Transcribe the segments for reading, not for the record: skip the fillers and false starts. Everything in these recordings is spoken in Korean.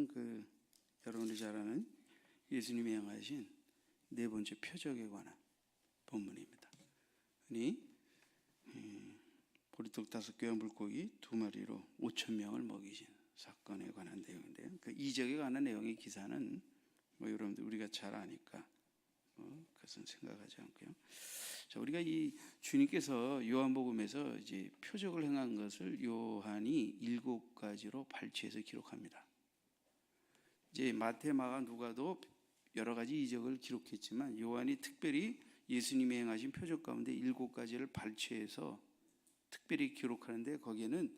오늘은 여러분이 잘 아는 예수님이 행하신 네 번째 표적에 관한 본문입니다. 흔히 보리떡 5개와 물고기 2마리로 5,000명을 먹이신 사건에 관한 내용인데요. 그 이적에 관한 내용의 기사는 여러분들 우리가 잘 아니까 그것은 생각하지 않고요. 자, 우리가 이 주님께서 요한복음에서 이제 표적을 행한 것을 요한이 7가지로 발췌해서 기록합니다. 이제 마태, 마가, 누가도 여러 가지 이적을 기록했지만 요한이 특별히 예수님이 행하신 표적 가운데 7가지를 발췌해서 특별히 기록하는데, 거기에는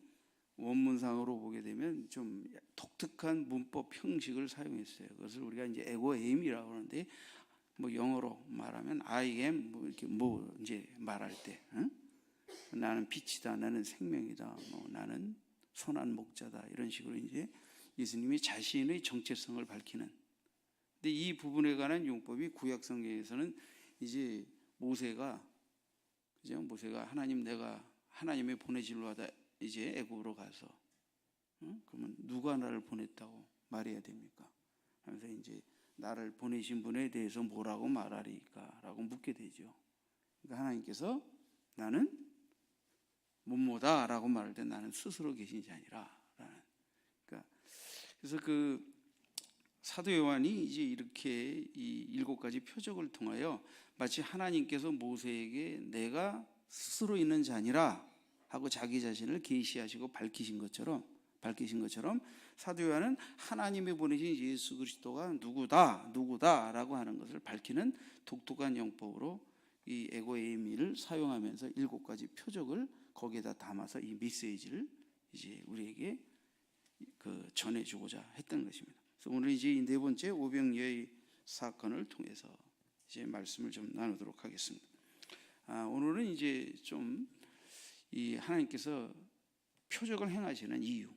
원문상으로 보게 되면 좀 독특한 문법 형식을 사용했어요. 그것을 우리가 이제 에고에임이라고 하는데, 영어로 말하면 I am 이렇게 이제 말할 때, 나는 빛이다, 나는 생명이다, 나는 선한 목자다, 이런 식으로 이제 예수님이 자신의 정체성을 밝히는. 근데 이 부분에 관한 용법이 구약 성경에서는 이제 모세가 내가 하나님의 보내질로 하다 이제 애굽으로 가서 그러면 누가 나를 보냈다고 말해야 됩니까? 하면서 이제 나를 보내신 분에 대해서 뭐라고 말하리까라고 묻게 되죠. 그러니까 하나님께서 나는 뭐뭐다라고 말할 때 나는 스스로 계신 자니라라는. 그래서 사도 요한이 이제 이렇게 이 7가지 표적을 통하여 마치 하나님께서 모세에게 내가 스스로 있는 자니라 하고 자기 자신을 계시하시고 밝히신 것처럼 사도 요한은 하나님이 보내신 예수 그리스도가 누구다라고 하는 것을 밝히는 독특한 영법으로 이 에고에이미를 사용하면서 7가지 표적을 거기에다 담아서 이 메시지를 이제 우리에게 전해주고자 했던 것입니다. 그래서 오늘 이제 이 네 번째 오병이어의 사건을 통해서 이제 말씀을 좀 나누도록 하겠습니다. 오늘은 이제 좀 이 하나님께서 표적을 행하시는 이유,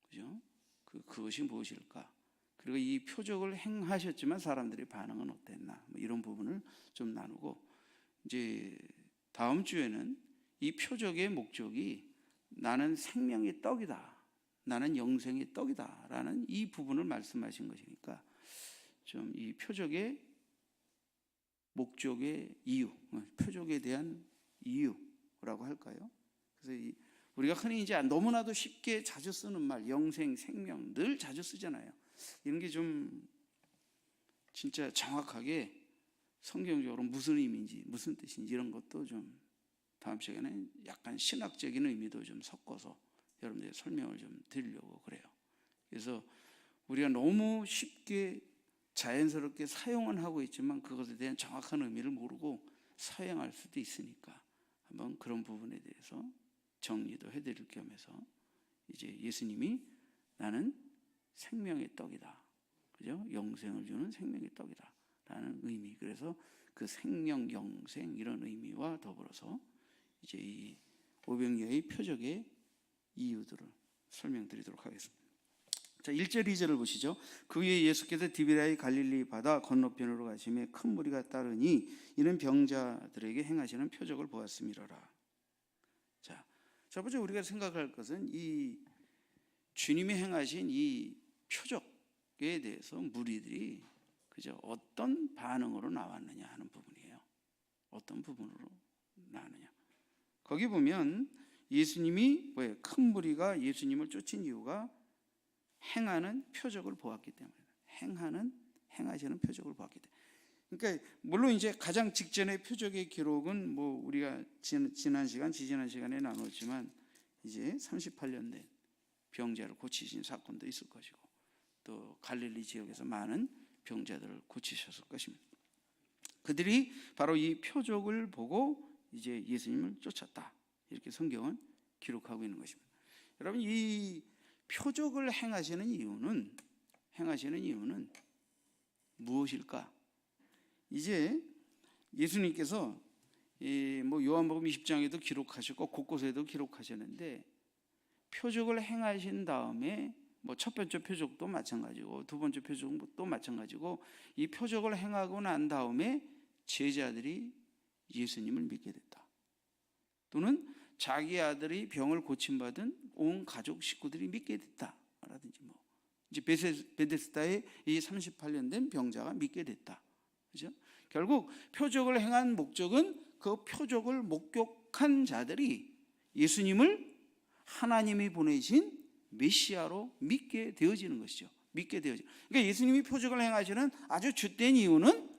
그죠? 그것이 무엇일까? 그리고 이 표적을 행하셨지만 사람들의 반응은 어땠나? 이런 부분을 좀 나누고, 이제 다음 주에는 이 표적의 목적이 나는 생명의 떡이다, 나는 영생의 떡이다라는 이 부분을 말씀하신 것이니까 좀 이 표적의 목적의 이유, 표적에 대한 이유라고 할까요? 그래서 우리가 흔히 이제 너무나도 쉽게 자주 쓰는 말, 영생, 생명 늘 자주 쓰잖아요. 이런 게 좀 진짜 정확하게 성경적으로 무슨 의미인지, 무슨 뜻인지 이런 것도 좀 다음 시간에 약간 신학적인 의미도 좀 섞어서 여러분들의 설명을 좀 드리려고 그래요. 그래서 우리가 너무 쉽게 자연스럽게 사용은 하고 있지만 그것에 대한 정확한 의미를 모르고 사용할 수도 있으니까 한번 그런 부분에 대해서 정리도 해드릴 겸해서 이제 예수님이 나는 생명의 떡이다, 그죠? 영생을 주는 생명의 떡이다 라는 의미, 그래서 그 생명, 영생 이런 의미와 더불어서 이제 이 오병이어의 표적의 이유들을 설명드리도록 하겠습니다. 자, 1절 2절을 보시죠. 그 후에 예수께서 디베랴의 갈릴리 바다 건너편으로 가시매 큰 무리가 따르니 이는 병자들에게 행하시는 표적을 보았음이로라. 자, 첫 번째 우리가 생각할 것은 이 주님이 행하신 이 표적에 대해서 무리들이 그저 어떤 반응으로 나왔느냐 하는 부분이에요. 어떤 부분으로 나왔느냐. 거기 보면 예수님이 큰 무리가 예수님을 쫓은 이유가 행하는 표적을 보았기 때문에, 행하시는 표적을 보았기 때문에. 그러니까 물론 이제 가장 직전의 표적의 기록은 우리가 지지난 시간에 나눴지만 이제 38년 된 병자를 고치신 사건도 있을 것이고 또 갈릴리 지역에서 많은 병자들을 고치셨을 것입니다. 그들이 바로 이 표적을 보고 이제 예수님을 쫓았다, 이렇게 성경은 기록하고 있는 것입니다. 여러분, 이 표적을 행하시는 이유는 무엇일까? 이제 예수님께서 요한복음 20장에도 기록하셨고 곳곳에도 기록하셨는데, 표적을 행하신 다음에 첫 번째 표적도 마찬가지고 두 번째 표적도 마찬가지고 이 표적을 행하고 난 다음에 제자들이 예수님을 믿게 됐다, 또는 자기 아들이 병을 고침받은 온 가족 식구들이 믿게 됐다라든지 이제 베데스다의 이 38년 된 병자가 믿게 됐다. 그죠? 결국 표적을 행한 목적은 그 표적을 목격한 자들이 예수님을 하나님이 보내신 메시아로 믿게 되어지는 것이죠. 믿게 되어지. 그러니까 예수님이 표적을 행하시는 아주 주된 이유는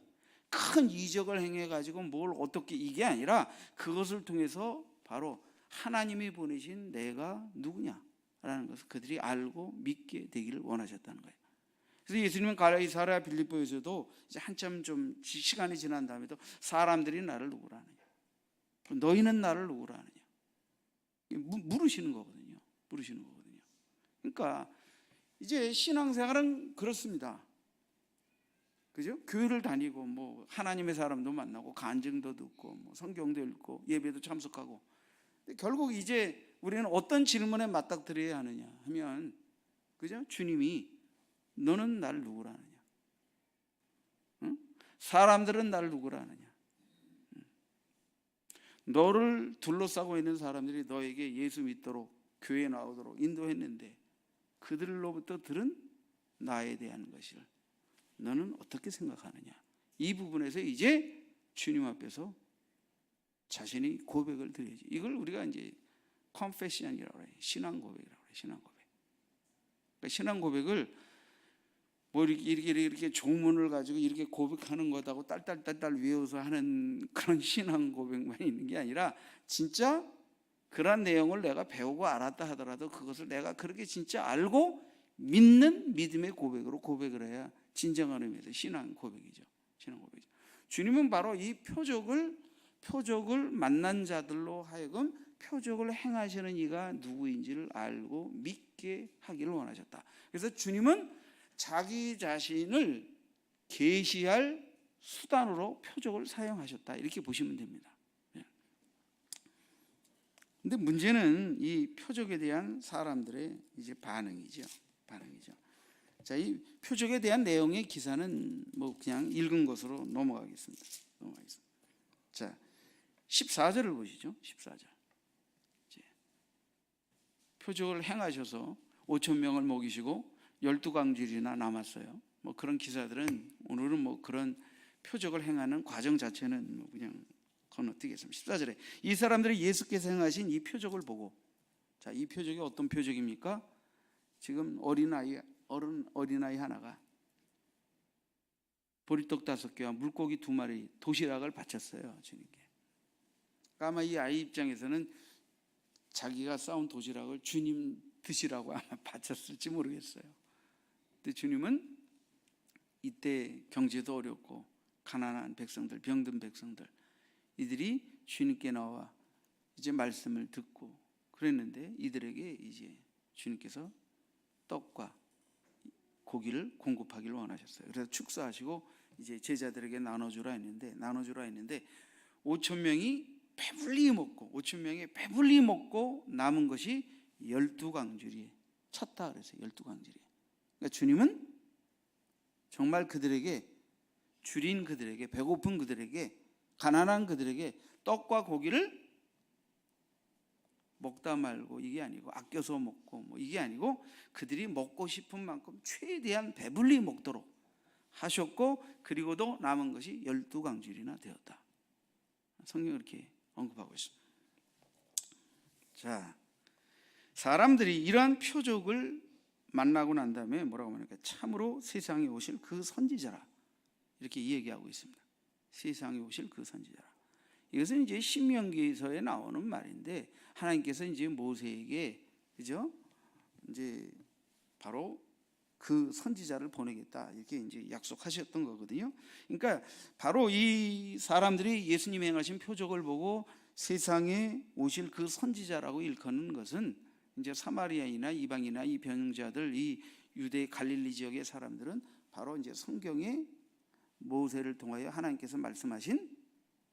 큰 이적을 행해 가지고 뭘 어떻게 이게 아니라 그것을 통해서 바로 하나님이 보내신 내가 누구냐라는 것을 그들이 알고 믿게 되기를 원하셨다는 거예요. 그래서 예수님은 가이사랴 빌립보에서도 이제 한참 좀 시간이 지난 다음에도 사람들이 나를 누구라 하느냐, 너희는 나를 누구라 하느냐 물으시는 거거든요. 물으시는 거거든요. 그러니까 이제 신앙생활은 그렇습니다. 그죠? 교회를 다니고 뭐 하나님의 사람도 만나고 간증도 듣고 뭐 성경도 읽고 예배도 참석하고, 근데 결국 이제 우리는 어떤 질문에 맞닥뜨려야 하느냐 하면, 그죠? 주님이 너는 나를 누구라 하느냐? 응? 사람들은 나를 누구라 하느냐? 너를 둘러싸고 있는 사람들이 너에게 예수 믿도록 교회에 나오도록 인도했는데 그들로부터 들은 나에 대한 것을 너는 어떻게 생각하느냐? 이 부분에서 이제 주님 앞에서 자신이 고백을 드려야지. 이걸 우리가 이제 confession이라고 해요. 신앙 고백이라고 해요. 신앙 고백. 그러니까 신앙 고백을 뭐 이렇게 종문을 가지고 이렇게 고백하는 거다고 딸딸딸딸 외워서 하는 그런 신앙 고백만 있는 게 아니라, 진짜 그런 내용을 내가 배우고 알았다 하더라도 그것을 내가 그렇게 진짜 알고 믿는 믿음의 고백으로 고백을 해야 진정한 의미에서 신앙 고백이죠. 신앙 고백이죠. 주님은 바로 이 표적을 만난 자들로 하여금 표적을 행하시는 이가 누구인지를 알고 믿게 하기를 원하셨다. 그래서 주님은 자기 자신을 계시할 수단으로 표적을 사용하셨다, 이렇게 보시면 됩니다. 근데 문제는 이 표적에 대한 사람들의 이제 반응이죠. 자, 이 표적에 대한 내용의 기사는 뭐 그냥 읽은 것으로 넘어가겠습니다. 자, 14절을 보시죠. 14절. 표적을 행하셔서 5천 명을 먹이시고 12광질이나 남았어요. 뭐 그런 기사들은 오늘은 뭐 그런 표적을 행하는 과정 자체는 뭐 그냥 건너뛰겠습니다. 14절에 이 사람들이 예수께서 행하신 이 표적을 보고, 자, 이 표적이 어떤 표적입니까? 지금 어린아이 하나가 보리떡 5개와 물고기 2마리 도시락을 바쳤어요, 주님께. 그러니까 아마 이 아이 입장에서는 자기가 싸운 도시락을 주님 드시라고 아마 바쳤을지 모르겠어요. 근데 주님은 이때 경제도 어렵고 가난한 백성들, 병든 백성들, 이들이 주님께 나와 이제 말씀을 듣고 그랬는데 이들에게 이제 주님께서 떡과 고기를 공급하기를 원하셨어요. 그래서 축사하시고 이제 제자들에게 나눠주라 했는데 5천 명이 배불리 먹고 남은 것이 12광줄이 찼다 그랬어요. 12광줄이. 그러니까 주님은 정말 그들에게, 줄인 그들에게, 배고픈 그들에게, 가난한 그들에게 떡과 고기를 먹다 말고 이게 아니고 아껴서 먹고 뭐 이게 아니고 그들이 먹고 싶은 만큼 최대한 배불리 먹도록 하셨고, 그리고도 남은 것이 12광줄이나 되었다. 성경이 이렇게 언급하고 있습니다. 자, 사람들이 이러한 표적을 만나고 난 다음에 뭐라고 하니까 참으로 세상에 오실 그 선지자라, 이렇게 얘기하고 있습니다. 세상에 오실 그 선지자라. 이것은 이제 신명기서에 나오는 말인데, 하나님께서 이제 모세에게, 그죠? 이제 바로 그 선지자를 보내겠다, 이렇게 이제 약속하셨던 거거든요. 그러니까 바로 이 사람들이 예수님이 행하신 표적을 보고 세상에 오실 그 선지자라고 일컫는 것은, 이제 사마리아인이나 이방이나 이 병자들, 이 유대 갈릴리 지역의 사람들은 바로 이제 성경에 모세를 통하여 하나님께서 말씀하신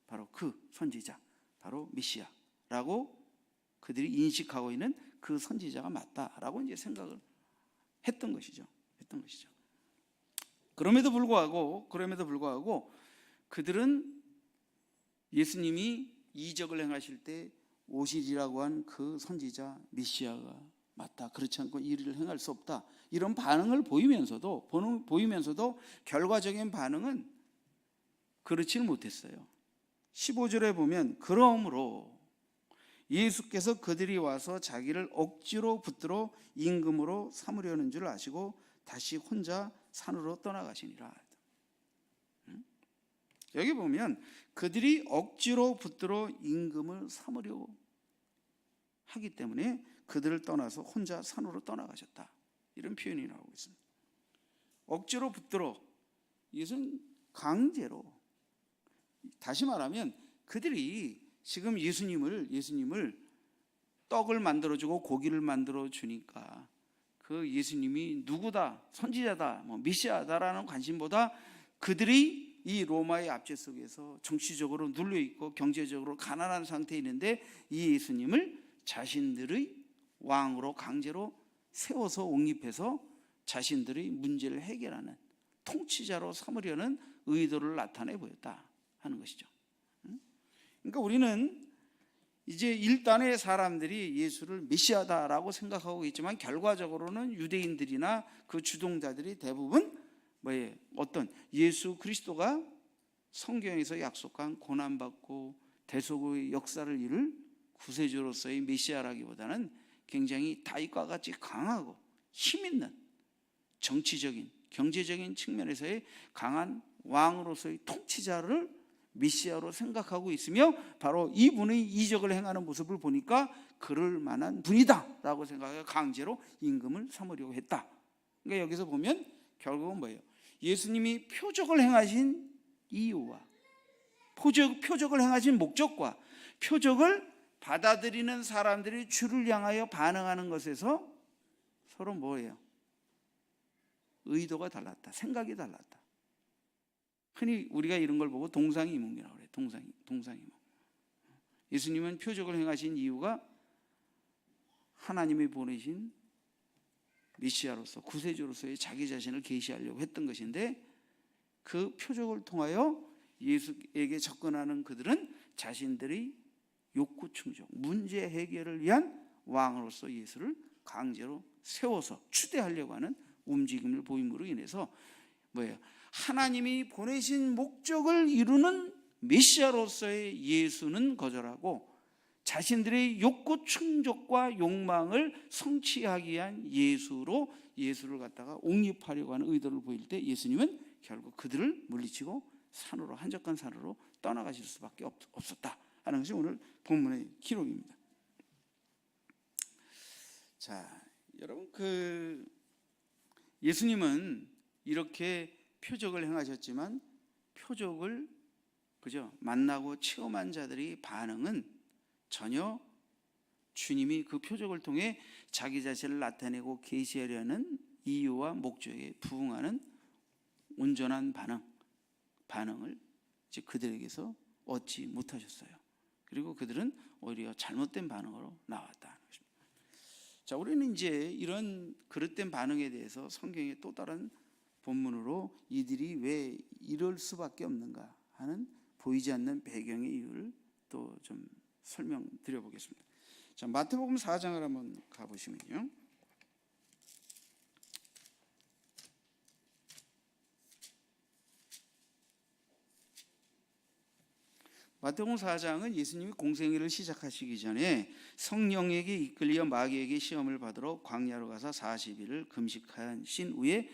바로 그 선지자, 바로 메시아라고 그들이 인식하고 있는 그 선지자가 맞다라고 이제 생각을 했던 것이죠. 그럼에도 불구하고 그들은 예수님이 이적을 행하실 때 오시리라고 한 그 선지자 메시아가 맞다, 그렇지 않고 이 일을 행할 수 없다, 이런 반응을 보이면서도 결과적인 반응은 그렇지는 못했어요. 15절에 보면 그러므로 예수께서 그들이 와서 자기를 억지로 붙들어 임금으로 삼으려는 줄 아시고 다시 혼자 산으로 떠나가시니라. 여기 보면 그들이 억지로 붙들어 임금을 삼으려고 하기 때문에 그들을 떠나서 혼자 산으로 떠나가셨다, 이런 표현이 나오고 있습니다. 억지로 붙들어, 이것은 강제로. 다시 말하면 그들이 지금 예수님을 떡을 만들어주고 고기를 만들어주니까 그 예수님이 누구다, 선지자다, 메시아다라는 관심보다 그들이 이 로마의 압제 속에서 정치적으로 눌려있고 경제적으로 가난한 상태에 있는데 이 예수님을 자신들의 왕으로 강제로 세워서 옹립해서 자신들의 문제를 해결하는 통치자로 삼으려는 의도를 나타내 보였다 하는 것이죠. 그러니까 우리는 이제 일단의 사람들이 예수를 메시아다라고 생각하고 있지만 결과적으로는 유대인들이나 그 주동자들이 대부분 어떤 예수 그리스도가 성경에서 약속한 고난받고 대속의 역사를 이룰 구세주로서의 메시아라기보다는 굉장히 다윗과 같이 강하고 힘있는 정치적인 경제적인 측면에서의 강한 왕으로서의 통치자를 메시아로 생각하고 있으며 바로 이분의 이적을 행하는 모습을 보니까 그럴 만한 분이다 라고 생각해 강제로 임금을 삼으려고 했다. 그러니까 여기서 보면 결국은 뭐예요? 예수님이 표적을 행하신 이유와 표적을 행하신 목적과 표적을 받아들이는 사람들이 주를 향하여 반응하는 것에서 서로 뭐예요? 의도가 달랐다, 생각이 달랐다. 흔히 우리가 이런 걸 보고 동상이몽이라고 그래요. 동상이몽. 예수님은 표적을 행하신 이유가 하나님이 보내신 메시아로서 구세주로서의 자기 자신을 계시하려고 했던 것인데 그 표적을 통하여 예수에게 접근하는 그들은 자신들의 욕구 충족, 문제 해결을 위한 왕으로서 예수를 강제로 세워서 추대하려고 하는 움직임을 보임으로 인해서 뭐예요? 하나님이 보내신 목적을 이루는 메시아로서의 예수는 거절하고 자신들의 욕구 충족과 욕망을 성취하기 위한 예수를 갖다가 옹립하려고 하는 의도를 보일 때 예수님은 결국 그들을 물리치고 한적한 산으로 떠나가실 수밖에 없었다 하는 것이 오늘 본문의 기록입니다. 자, 여러분 예수님은 이렇게 표적을 행하셨지만 표적을 만나고 체험한 자들의 반응은 전혀 주님이 그 표적을 통해 자기 자신을 나타내고 계시하려는 이유와 목적에 부응하는 온전한 반응을 이제 그들에게서 얻지 못하셨어요. 그리고 그들은 오히려 잘못된 반응으로 나왔다는 것입니다. 자, 우리는 이제 이런 그릇된 반응에 대해서 성경의 또 다른 본문으로 이들이 왜 이럴 수밖에 없는가 하는 보이지 않는 배경의 이유를 또 좀 설명드려 보겠습니다. 자, 마태복음 4장을 한번 가보시면요. 마태복음 4장은 예수님이 공생애를 시작하시기 전에 성령에게 이끌려 마귀에게 시험을 받으러 광야로 가서 40일을 금식하신 후에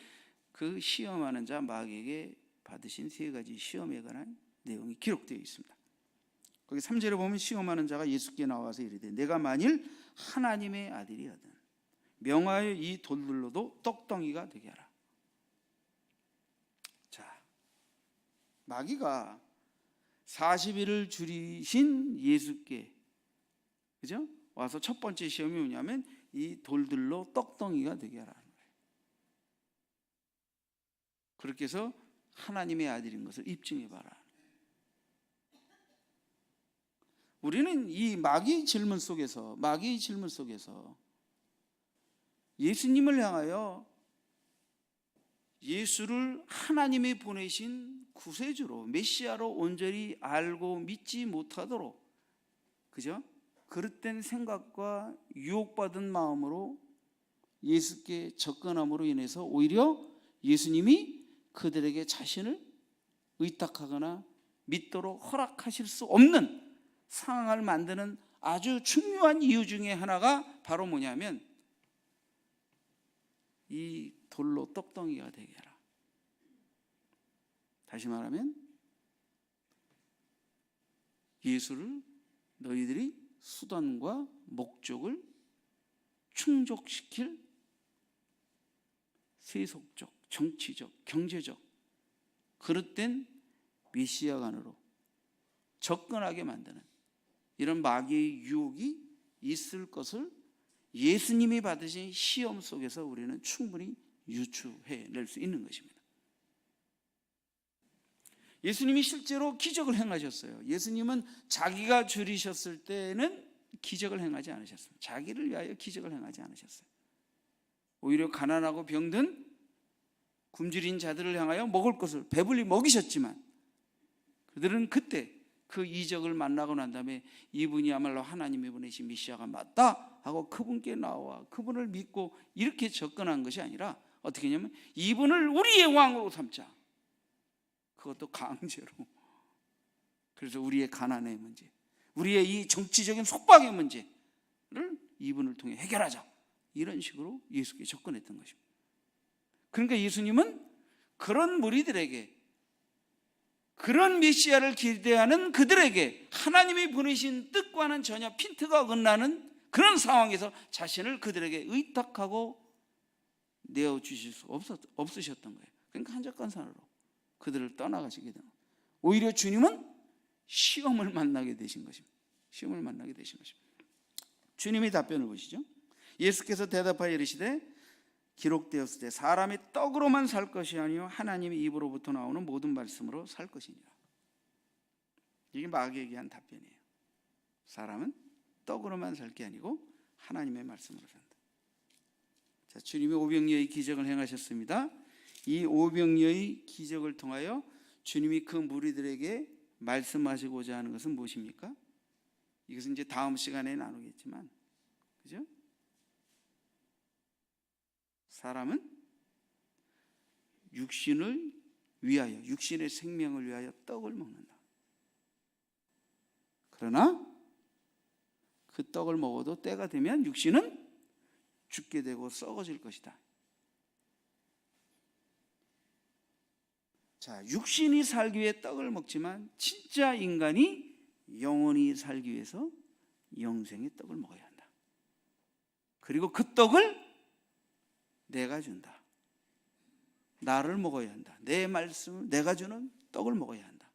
그 시험하는 자 마귀에게 받으신 3가지 시험에 관한 내용이 기록되어 있습니다. 거기 3절에 보면 시험하는 자가 예수께 나와서 이르되 내가 만일 하나님의 아들이거든 명하여 이 돌들로도 떡덩이가 되게 하라. 자, 마귀가 40일을 줄이신 예수께 와서 첫 번째 시험이 뭐냐면 이 돌들로 떡덩이가 되게 하라는 거예요. 그렇게 해서 하나님의 아들인 것을 입증해봐라. 우리는 이 마귀의 질문 속에서 예수님을 향하여 예수를 하나님이 보내신 구세주로 메시아로 온전히 알고 믿지 못하도록 그릇된 생각과 유혹받은 마음으로 예수께 접근함으로 인해서 오히려 예수님이 그들에게 자신을 의탁하거나 믿도록 허락하실 수 없는 상황을 만드는 아주 중요한 이유 중에 하나가 바로 뭐냐면 이 돌로 떡덩이가 되게 하라. 다시 말하면 예수를 너희들이 수단과 목적을 충족시킬 세속적, 정치적, 경제적 그릇된 메시아간으로 접근하게 만드는 이런 마귀의 유혹이 있을 것을 예수님이 받으신 시험 속에서 우리는 충분히 유추해낼 수 있는 것입니다. 예수님이 실제로 기적을 행하셨어요. 예수님은 자기가 줄이셨을 때는 기적을 행하지 않으셨습니다. 자기를 위하여 기적을 행하지 않으셨어요. 오히려 가난하고 병든 굶주린 자들을 향하여 먹을 것을 배불리 먹이셨지만 그들은 그때 그 이적을 만나고 난 다음에 이분이야말로 하나님이 보내신 메시아가 맞다 하고 그분께 나와 그분을 믿고 이렇게 접근한 것이 아니라 어떻게 했냐면 이분을 우리의 왕으로 삼자. 그것도 강제로. 그래서 우리의 가난의 문제, 우리의 이 정치적인 속박의 문제를 이분을 통해 해결하자. 이런 식으로 예수께 접근했던 것입니다. 그러니까 예수님은 그런 무리들에게, 그런 메시아를 기대하는 그들에게 하나님이 보내신 뜻과는 전혀 핀트가 어긋나는 그런 상황에서 자신을 그들에게 의탁하고 내어주실 수 없으셨던 거예요. 그러니까 한적한산으로 그들을 떠나가시게 되는 거예요. 오히려 주님은 시험을 만나게 되신 것입니다. 시험을 만나게 되신 것입니다. 주님이 답변을 보시죠. 예수께서 대답하여 이르시되 기록되었을 때 사람이 떡으로만 살 것이 아니요 하나님의 입으로부터 나오는 모든 말씀으로 살 것이니라. 이게 마귀에게 한 답변이에요. 사람은 떡으로만 살 게 아니고 하나님의 말씀으로 산다. 자, 주님이 오병이어의 기적을 행하셨습니다. 이 오병이어의 기적을 통하여 주님이 그 무리들에게 말씀하시고자 하는 것은 무엇입니까? 이것은 이제 다음 시간에 나누겠지만, 그죠? 사람은 육신을 위하여, 육신의 생명을 위하여 떡을 먹는다. 그러나 그 떡을 먹어도 때가 되면 육신은 죽게 되고 썩어질 것이다. 자, 육신이 살기 위해 떡을 먹지만 진짜 인간이 영원히 살기 위해서 영생의 떡을 먹어야 한다. 그리고 그 떡을 내가 준다. 나를 먹어야 한다. 내 말씀을 내가 주는 떡을 먹어야 한다.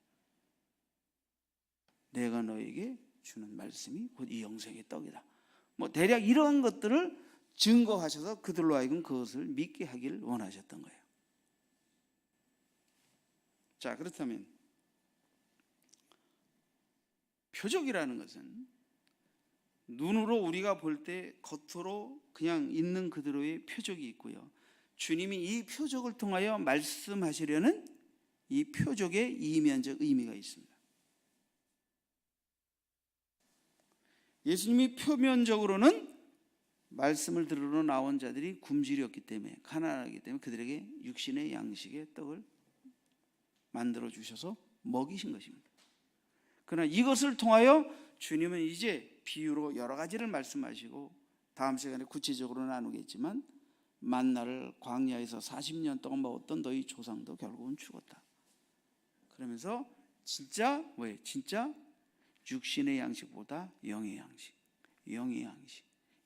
내가 너에게 주는 말씀이 곧 이 영생의 떡이다. 뭐 대략 이런 것들을 증거하셔서 그들로 하여금 그것을 믿게 하기를 원하셨던 거예요. 자, 그렇다면 표적이라는 것은 눈으로 우리가 볼 때 겉으로 그냥 있는 그대로의 표적이 있고요. 주님이 이 표적을 통하여 말씀하시려는 이 표적의 이면적 의미가 있습니다. 예수님이 표면적으로는 말씀을 들으러 나온 자들이 굶주렸기 때문에, 가난하기 때문에 그들에게 육신의 양식의 떡을 만들어 주셔서 먹이신 것입니다. 그러나 이것을 통하여 주님은 이제 비유로 여러 가지를 말씀하시고 다음 시간에 구체적으로 나누겠지만 만나를 광야에서 40년 동안 먹었던 너희 조상도 결국은 죽었다. 그러면서 진짜 육신의 양식보다 영의 양식,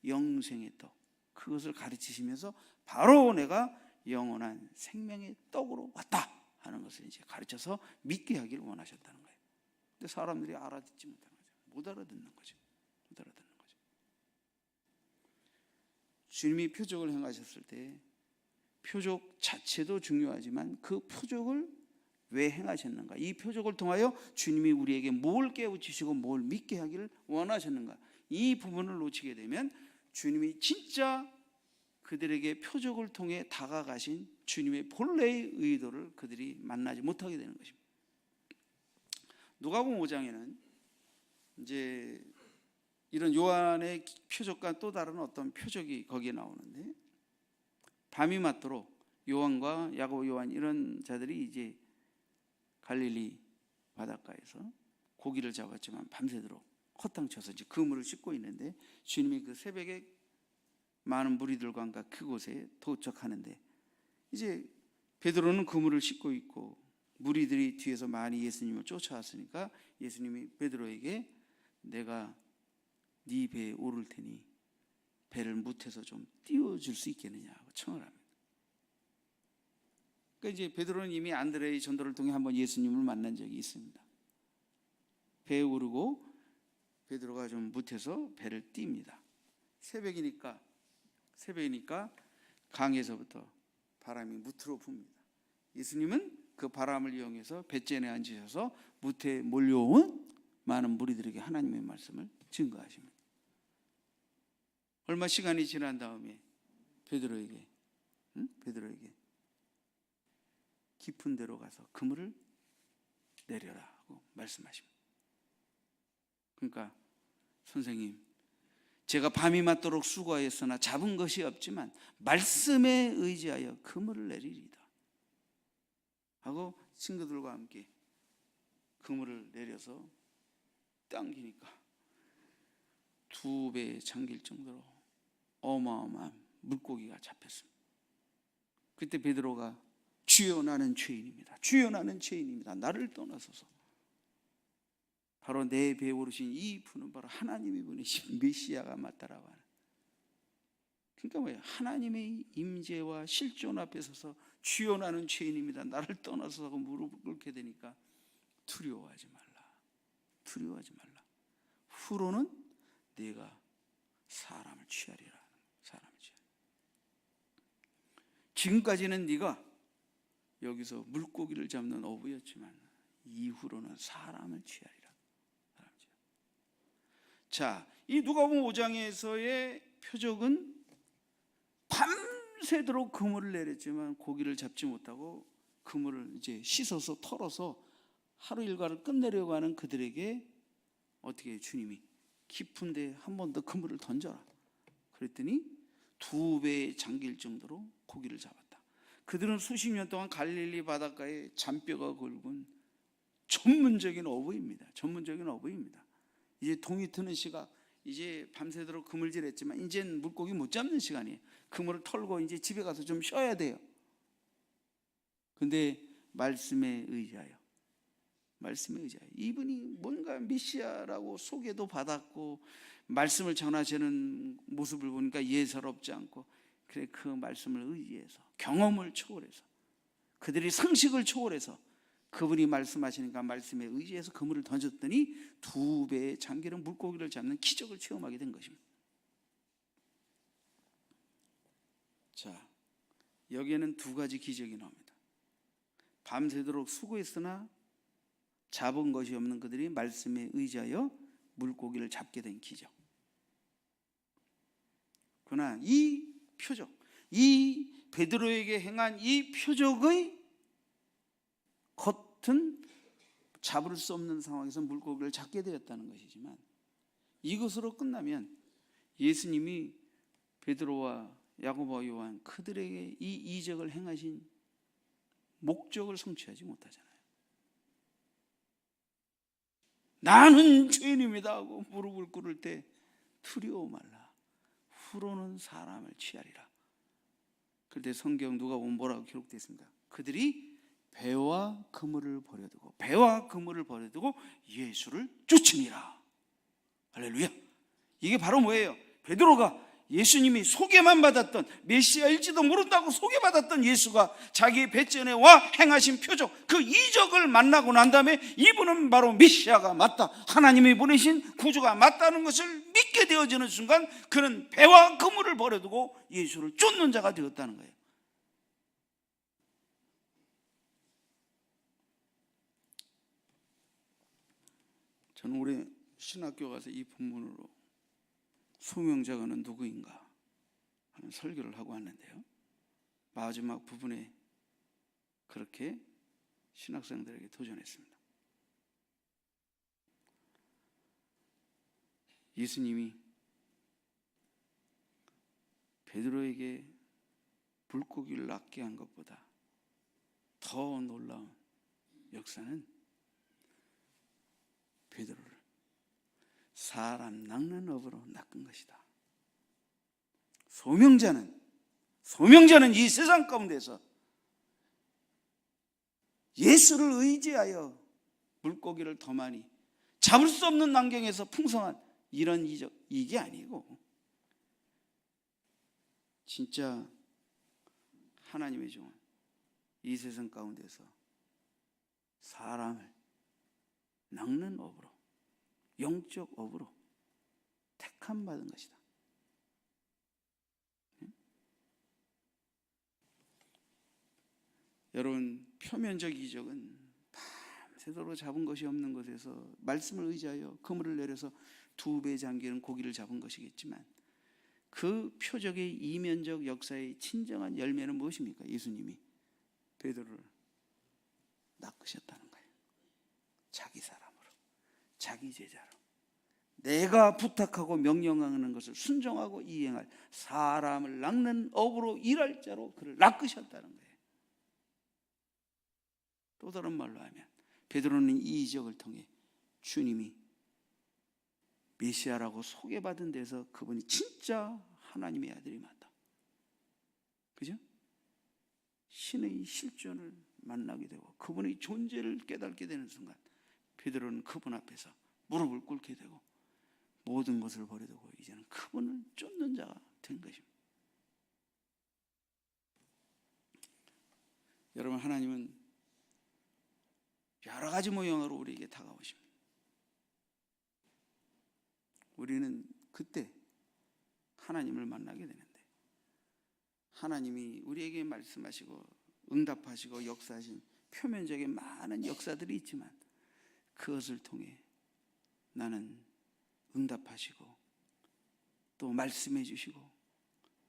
영생의 떡, 그것을 가르치시면서 바로 내가 영원한 생명의 떡으로 왔다 하는 것을 이제 가르쳐서 믿게 하기를 원하셨다는 거예요. 근데 사람들이 알아듣지 못하는 거죠. 못 알아듣는 거죠. 주님이 표적을 행하셨을 때 표적 자체도 중요하지만 그 표적을 왜 행하셨는가? 이 표적을 통하여 주님이 우리에게 뭘 깨우치시고 뭘 믿게 하기를 원하셨는가? 이 부분을 놓치게 되면 주님이 진짜 그들에게 표적을 통해 다가가신 주님의 본래의 의도를 그들이 만나지 못하게 되는 것입니다. 누가복음 5장에는 이제 이런 요한의 표적과 또 다른 어떤 표적이 거기에 나오는데 밤이 맞도록 요한과 야고보, 요한 이런 자들이 이제 갈릴리 바닷가에서 고기를 잡았지만 밤새도록 허탕쳐서 이제 그물을 씻고 있는데, 주님이 그 새벽에 많은 무리들과 함께 그곳에 도착하는데, 이제 베드로는 그물을 씻고 있고 무리들이 뒤에서 많이 예수님을 쫓아왔으니까 예수님이 베드로에게 내가 네 배에 오를 테니 배를 무태서 좀 띄워줄 수 있겠느냐고 청을 합니다. 그러니까 이제 베드로는 이미 안드레의 전도를 통해 한번 예수님을 만난 적이 있습니다. 배에 오르고 베드로가 좀 무태서 배를 띱니다. 새벽이니까 강에서부터 바람이 무트로 붑니다. 예수님은 그 바람을 이용해서 뱃전에 앉으셔서 무태에 몰려온 많은 무리들에게 하나님의 말씀을 증거하십니다. 얼마 시간이 지난 다음에 베드로에게 깊은 데로 가서 그물을 내려라 하고 말씀하십니다. 그러니까 선생님, 제가 밤이 맞도록 수고하였으나 잡은 것이 없지만 말씀에 의지하여 그물을 내리리다 하고 친구들과 함께 그물을 내려서 당기니까 2배 잠길 정도로 어마어마한 물고기가 잡혔습니다. 그때 베드로가 주여 나는 죄인입니다. 주여 나는 죄인입니다. 나를 떠나소서. 바로 내 배에 오르신 이 분은 바로 하나님이 보내신 메시아가 맞다라고 하는. 그러니까 뭐예요? 하나님의 임재와 실존 앞에 서서 주여 나는 죄인입니다. 나를 떠나서 하고 무릎을 꿇게 되니까 두려워하지 말라. 두려워하지 말라. 후로는 네가 사람을 취하리라. 사람을 취하리라. 지금까지는 네가 여기서 물고기를 잡는 어부였지만 이후로는 사람을 취하리라. 자, 이 누가복음 5장에서의 표적은 밤새도록 그물을 내렸지만 고기를 잡지 못하고 그물을 이제 씻어서 털어서 하루 일과를 끝내려고 하는 그들에게 어떻게 주님이 깊은 데 한 번 더 그물을 던져라. 그랬더니 2배 잠길 정도로 고기를 잡았다. 그들은 수십 년 동안 갈릴리 바닷가에 잔뼈가 굵은 전문적인 어부입니다. 전문적인 어부입니다. 이제 동이 트는 시각, 이제 밤새도록 그물질했지만 이제는 물고기 못 잡는 시간이에요. 그물을 털고 이제 집에 가서 좀 쉬어야 돼요. 근데 말씀에 의지하여 이분이 뭔가 메시아라고 소개도 받았고 말씀을 전하시는 모습을 보니까 예사롭지 않고, 그래 그 말씀을 의지해서 경험을 초월해서 그들이 상식을 초월해서 그분이 말씀하시니까 말씀에 의지해서 그물을 던졌더니 2배의 잠기는 물고기를 잡는 기적을 체험하게 된 것입니다. 자, 여기에는 2가지 기적이 나옵니다. 밤새도록 수고했으나 잡은 것이 없는 그들이 말씀에 의지하여 물고기를 잡게 된 기적. 그러나 이 표적, 이 베드로에게 행한 이 표적의 겉은 잡을 수 없는 상황에서 물고기를 잡게 되었다는 것이지만, 이것으로 끝나면 예수님이 베드로와 야고보와 요한 그들에게 이 이적을 행하신 목적을 성취하지 못하잖아요. 나는 죄인입니다 하고 무릎을 꿇을 때 두려워 말라. 후로는 사람을 취하리라. 그런데 성경 누가복음 뭐라고 기록되어 있습니다. 그들이 배와 그물을 버려두고 예수를 쫓으니라. 할렐루야. 이게 바로 뭐예요? 베드로가 예수님이 소개만 받았던, 메시아일지도 모른다고 소개받았던 예수가 자기 뱃전에 와 행하신 표적, 그 이적을 만나고 난 다음에 이분은 바로 메시아가 맞다, 하나님이 보내신 구주가 맞다는 것을 믿게 되어지는 순간 그는 배와 그물을 버려두고 예수를 쫓는 자가 되었다는 거예요. 저는 올해 신학교 가서 이 본문으로 소명자가는 누구인가 하는 설교를 하고 왔는데요, 마지막 부분에 그렇게 신학생들에게 도전했습니다. 예수님이 베드로에게 물고기를 낚게 한 것보다 더 놀라운 역사는 베드로를 사람 낚는 업으로 낚은 것이다. 소명자는 이 세상 가운데서 예수를 의지하여 물고기를 더 많이 잡을 수 없는 환경에서 풍성한 이런 이적, 이게 아니고 진짜 하나님의 종은 이 세상 가운데서 사람을 낚는 업으로, 영적 업으로 택함 받은 것이다. 여러분, 표면적 이적은 밤새도록 잡은 것이 없는 곳에서 말씀을 의지하여 그물을 내려서 2배 잠기는 고기를 잡은 것이겠지만 그 표적의 이면적 역사의 진정한 열매는 무엇입니까? 예수님이 베드로를 낚으셨다는 거예요. 자기 사람으로, 자기 제자로, 내가 부탁하고 명령하는 것을 순종하고 이행할 사람을 낚는 업으로 일할 자로 그를 낚으셨다는 거예요. 또 다른 말로 하면 베드로는 이 이적을 통해 주님이 메시아라고 소개받은 데서 그분이 진짜 하나님의 아들이 맞다, 그죠? 신의 실존을 만나게 되고 그분의 존재를 깨닫게 되는 순간 베드로는 그분 앞에서 무릎을 꿇게 되고 모든 것을 버려두고 이제는 그분을 쫓는 자가 된 것입니다. 여러분, 하나님은 여러 가지 모양으로 우리에게 다가오십니다. 우리는 그때 하나님을 만나게 되는데 하나님이 우리에게 말씀하시고 응답하시고 역사하신 표면적인 많은 역사들이 있지만 그것을 통해 나는 응답하시고 또 말씀해 주시고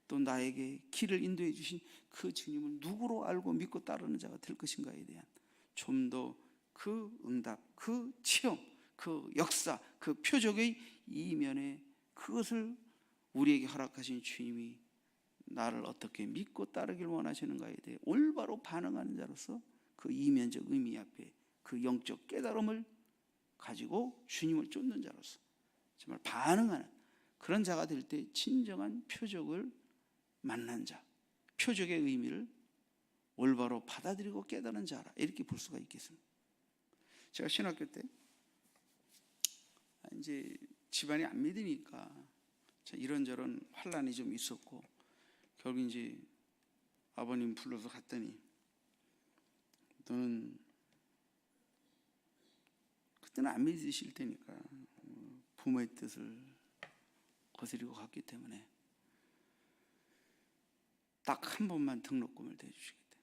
또 나에게 길을 인도해 주신 그 주님을 누구로 알고 믿고 따르는 자가 될 것인가에 대한 좀 더 그 응답, 그 체험, 그 역사, 그 표적의 이면에 그것을 우리에게 허락하신 주님이 나를 어떻게 믿고 따르길 원하시는가에 대해 올바로 반응하는 자로서 그 이면적 의미 앞에 그 영적 깨달음을 가지고 주님을 쫓는 자로서 정말 반응하는 그런 자가 될 때 진정한 표적을 만난 자, 표적의 의미를 올바로 받아들이고 깨달은 자라, 이렇게 볼 수가 있겠습니다. 제가 신학교 때 이제 집안이 안 믿으니까 이런저런 환란이 좀 있었고 결국 이제 아버님 불러서 갔더니 너는 그때는 안 믿으실 테니까 부모의 뜻을 거스리고 갔기 때문에 딱 한 번만 등록금을 대주시겠대.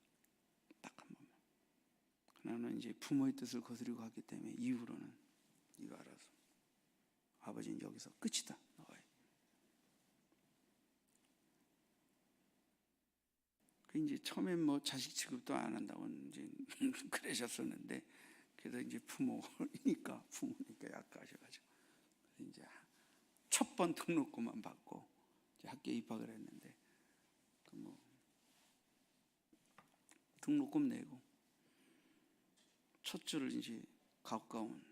딱 한 번만. 나는 이제 부모의 뜻을 거스리고 갔기 때문에 이후로는 이거 알아서 아버지는 여기서 끝이다. 이제 처음엔 뭐 자식 취급도 안 한다고 이제 그러셨었는데 그래도 이제 부모니까 약하셔가지고 이제 첫 번 등록금만 받고 이제 학교에 입학을 했는데 그 뭐 등록금 내고 첫 주를 이제 가까운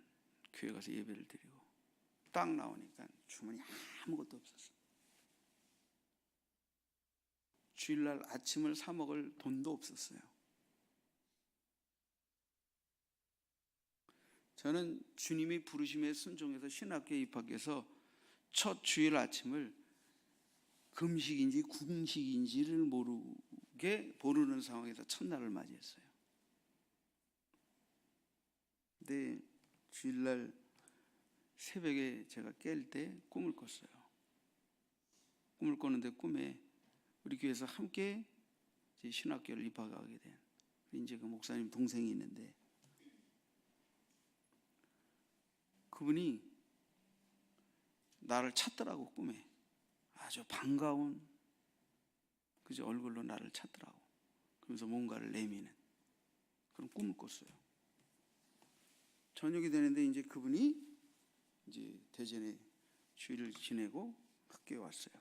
교회 가서 예배를 드리고 딱 나오니까 주머니 아무것도 없었어. 주일날 아침을 사 먹을 돈도 없었어요. 저는 주님이 부르심에 순종해서 신학교에 입학해서 첫 주일 아침을 금식인지 궁식인지를 모르는 상황에서 첫날을 맞이했어요. 근데 주일날 새벽에 제가 깰 때 꿈을 꿨어요. 꿈을 꿨는데 꿈에 우리 교회에서 함께 신학교를 입학하게 된 이제 그 목사님 동생이 있는데 그분이 나를 찾더라고. 꿈에 아주 반가운 그저 얼굴로 나를 찾더라고. 그러면서 뭔가를 내미는 그런 꿈을 꿨어요. 저녁이 되는데 이제 그분이 이제 대전에 주일을 지내고 학교에 왔어요.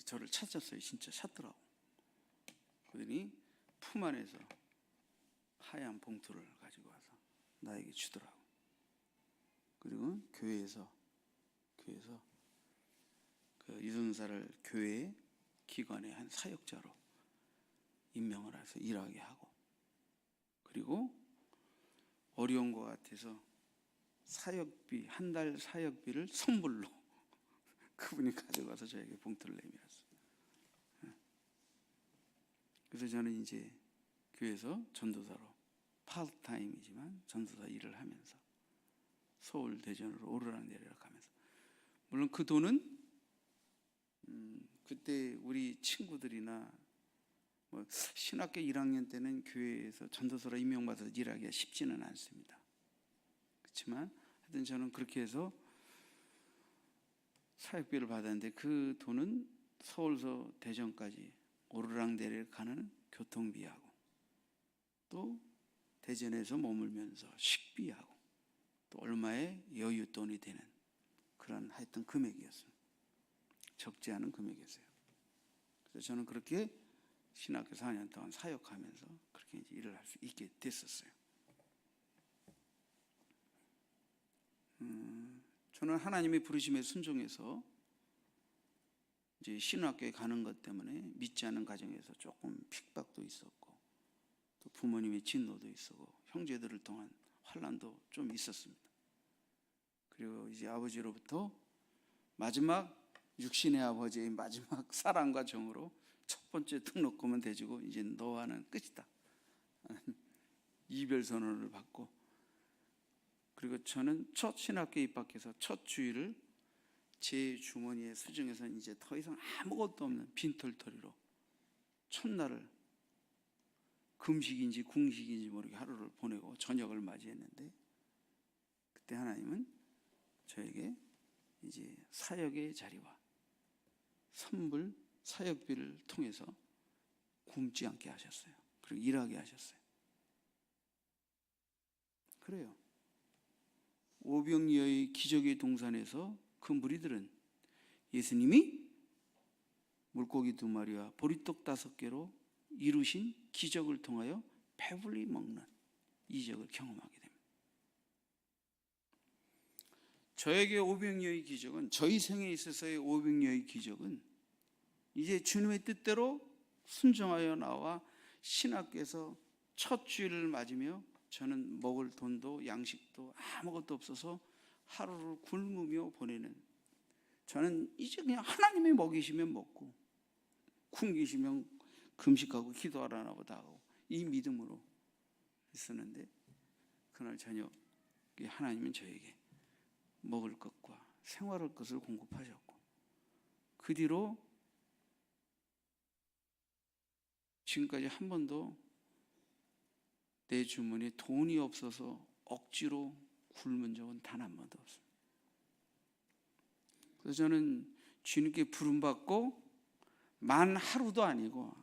저를 찾았어요. 진짜 찾더라고. 그러더니 품 안에서 하얀 봉투를 가지고 와서 나에게 주더라고. 그리고 교회에서 그 유전사를 교회 기관의 한 사역자로 임명을 해서 일하게 하고, 그리고 어려운 것 같아서 사역비, 한 달 사역비를 선불로 그분이 가져가서 저에게 봉투를 내밀었어요. 그래서 저는 이제 교회에서 전도사로 파트타임이지만 전도사 일을 하면서 서울 대전으로 오르락내리락 하면서, 물론 그 돈은 그때 우리 친구들이나 뭐 신학교 1학년 때는 교회에서 전도사로 임명받아서 일하기가 쉽지는 않습니다. 그렇지만 하여튼 저는 그렇게 해서 사역비를 받았는데, 그 돈은 서울서 대전까지 오르락내리락 가는 교통비하고 또 대전에서 머물면서 식비하고 또 얼마의 여윳돈이 되는 그런 하여튼 금액이었어요. 적지 않은 금액이었어요. 그래서 저는 그렇게 신학교 4년 동안 사역하면서 그렇게 이제 일을 할 수 있게 됐었어요. 저는 하나님의 부르심에 순종해서 이제 신학교에 가는 것 때문에 믿지 않는 가정에서 조금 핍박도 있었고, 또 부모님의 진노도 있었고, 형제들을 통한 환난도 좀 있었습니다. 그리고 이제 아버지로부터 마지막 육신의 아버지의 마지막 사랑과 정으로 첫 번째 등록금은 대주고 이제 너와는 끝이다, 이별 선언을 받고, 그리고 저는 첫 신학교에 입학해서 첫 주일을 제 주머니에 수정해서 이제 더 이상 아무것도 없는 빈털터리로 첫날을 금식인지 궁식인지 모르게 하루를 보내고 저녁을 맞이했는데, 그때 하나님은 저에게 이제 사역의 자리와 선불 사역비를 통해서 굶지 않게 하셨어요. 그리고 일하게 하셨어요. 그래요. 오병이어의 기적의 동산에서 그 무리들은 예수님이 물고기 2마리와 보리떡 5개로 이루신 기적을 통하여 배불리 먹는 이적을 경험하게 됩니다. 저에게 오병이어의 기적은, 저희 생에 있어서의 오병이어의 기적은 이제 주님의 뜻대로 순종하여 나와 신학교에서 첫 주일을 맞으며 저는 먹을 돈도 양식도 아무것도 없어서 하루를 굶으며 보내는, 저는 이제 그냥 하나님이 먹이시면 먹고 굶기시면 금식하고 기도하라나 보다 하고 이 믿음으로 있었는데, 그날 저녁 하나님은 저에게 먹을 것과 생활할 것을 공급하셨고, 그 뒤로 지금까지 한 번도 내 주머니에 돈이 없어서 억지로 굶은 적은 단 한 번도 없습니다. 그래서 저는 주님께 부름받고 만 하루도 아니고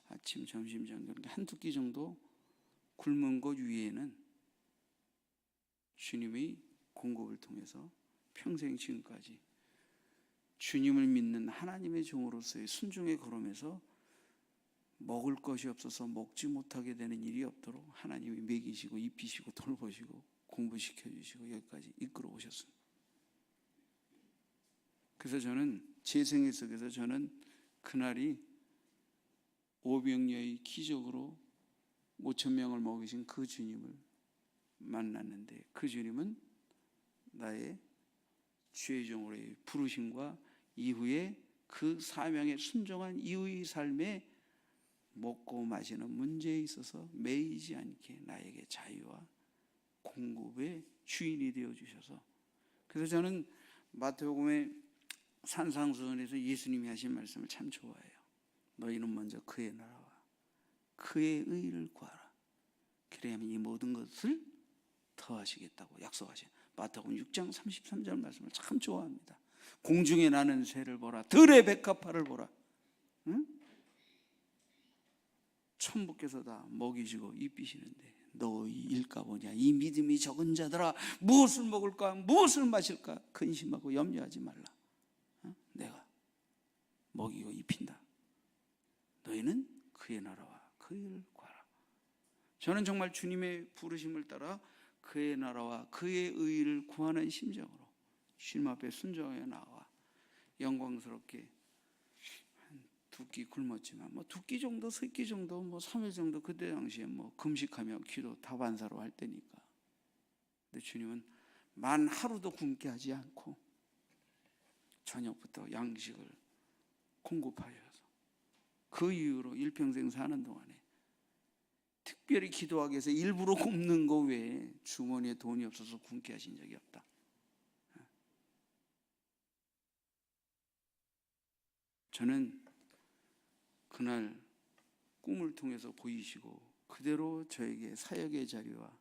아침, 점심, 저녁 한두 끼 정도 굶은 것 위에는 주님의 공급을 통해서 평생 지금까지 주님을 믿는 하나님의 종으로서의 순종의 걸음에서 먹을 것이 없어서 먹지 못하게 되는 일이 없도록 하나님이 먹이시고 입히시고 돌보시고 공부시켜 주시고 여기까지 이끌어 오셨습니다. 그래서 저는 제 생애 속에서 저는 그날이 오병이어의 기적으로 5,000명을 먹이신 그 주님을 만났는데, 그 주님은 나의 주의 종으로의 부르심과 이후에 그 사명에 순종한 이후의 삶에 먹고 마시는 문제에 있어서 매이지 않게 나에게 자유와 공급의 주인이 되어 주셔서, 그래서 저는 마태복음의 산상수훈에서 예수님이 하신 말씀을 참 좋아해요. 너희는 먼저 그의 나라와 그의 의를 구하라. 그래야만 이 모든 것을 더하시겠다고 약속하신 마태복음 6장 33절 말씀을 참 좋아합니다. 공중에 나는 새를 보라, 들의 백합화를 보라. 응? 천부께서 다 먹이시고 입히시는데 너희 일까보냐, 이 믿음이 적은 자들아, 무엇을 먹을까 무엇을 마실까 근심하고 염려하지 말라. 내가 먹이고 입힌다. 너희는 그의 나라와 그의 일을 구하라. 저는 정말 주님의 부르심을 따라 그의 나라와 그의 의를 구하는 심정으로 주님 앞에 순종하여 나와 영광스럽게 한 2끼 굶었지만 뭐 2끼 정도, 3끼 정도, 뭐 3일 정도 그때 당시에 뭐 금식하며 기도 다반사로 할 때니까. 근데 주님은 만 하루도 굶게 하지 않고 저녁부터 양식을 공급하셔서 그 이후로 일평생 사는 동안에 특별히 기도하기 위해서 일부러 굶는 거 외에 주머니에 돈이 없어서 굶게 하신 적이 없다. 저는 그날 꿈을 통해서 보이시고 그대로 저에게 사역의 자리와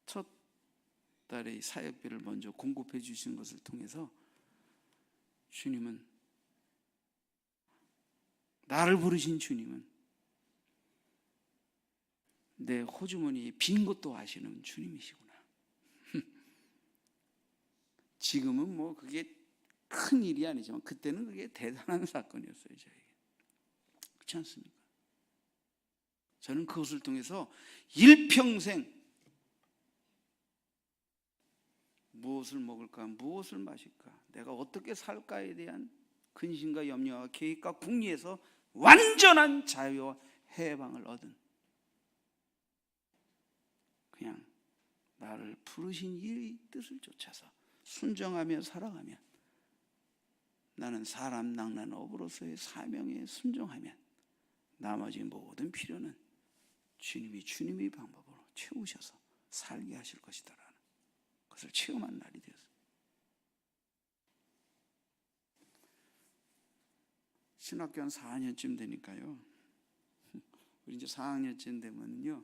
첫 달의 사역비를 먼저 공급해 주신 것을 통해서 주님은, 나를 부르신 주님은 내 호주머니에 빈 것도 아시는 주님이시구나. 지금은 뭐 그게 큰 일이 아니지만 그때는 그게 대단한 사건이었어요. 저에게. 그렇지 않습니까? 저는 그것을 통해서 일평생 무엇을 먹을까, 무엇을 마실까, 내가 어떻게 살까에 대한 근심과 염려와 계획과 궁리에서 완전한 자유와 해방을 얻은, 그냥 나를 부르신 이 뜻을 쫓아서 순종하며 살아가면, 나는 사람 낚는 업으로서의 사명에 순종하면 나머지 모든 필요는 주님이 방법으로 채우셔서 살게 하실 것이다라는 것을 체험한 날이 되었어요. 신학교 한 4학년쯤 되니까요, 우리 이제 4학년쯤 되면요,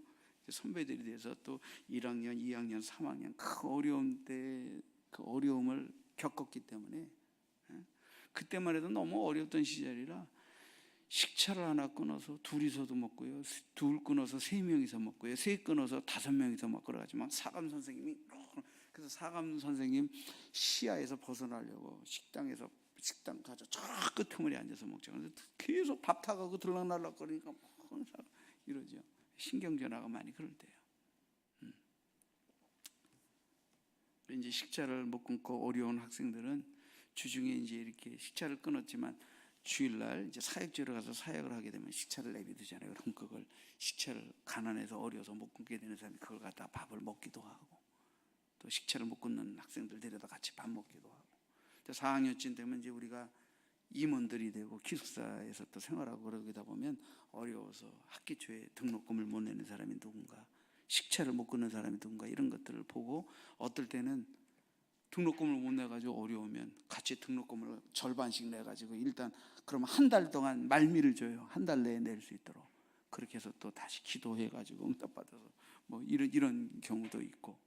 선배들이 돼서 또 1학년, 2학년, 3학년 그 어려움 때 그 어려움을 겪었기 때문에, 그때만 해도 너무 어려웠던 시절이라 식차를 하나 끊어서 둘이서도 먹고요, 둘 끊어서 3명이서 먹고요, 3 끊어서 5명이서 먹고 그래가지고 사감 선생님이, 그래서 사감 선생님 시야에서 벗어나려고 식당 가서 저 끄트머리 앉아서 먹죠. 그래서 계속 밥 타가고 들락날락거리니까 이러죠. 신경전화가 많이 그럴 때요. 이제 식차를 못 끊고 어려운 학생들은 주중에 이제 이렇게 식차를 끊었지만 주일날 이제 사역지로 가서 사역을 하게 되면 식차를 내비두잖아요. 그럼 그걸 식차를 가난해서 어려서 못 끊게 되는 사람이 그걸 갖다 밥을 먹기도 하고, 또 식차를 못 끊는 학생들 데려다 같이 밥 먹기도 하고. 4학년쯤 되면 이제 우리가 임원들이 되고 기숙사에서 또 생활하고 그러다 보면 어려워서 학기 초에 등록금을 못 내는 사람이 누군가, 식차를 못 끊는 사람이 누군가, 이런 것들을 보고 어떨 때는 등록금을 못 내가지고 어려우면 같이 등록금을 절반씩 내가지고 일단 그러면 한 달 동안 말미를 줘요. 한 달 내에 낼 수 있도록. 그렇게 해서 또 다시 기도해가지고 응답받아서 뭐 이런 경우도 있고,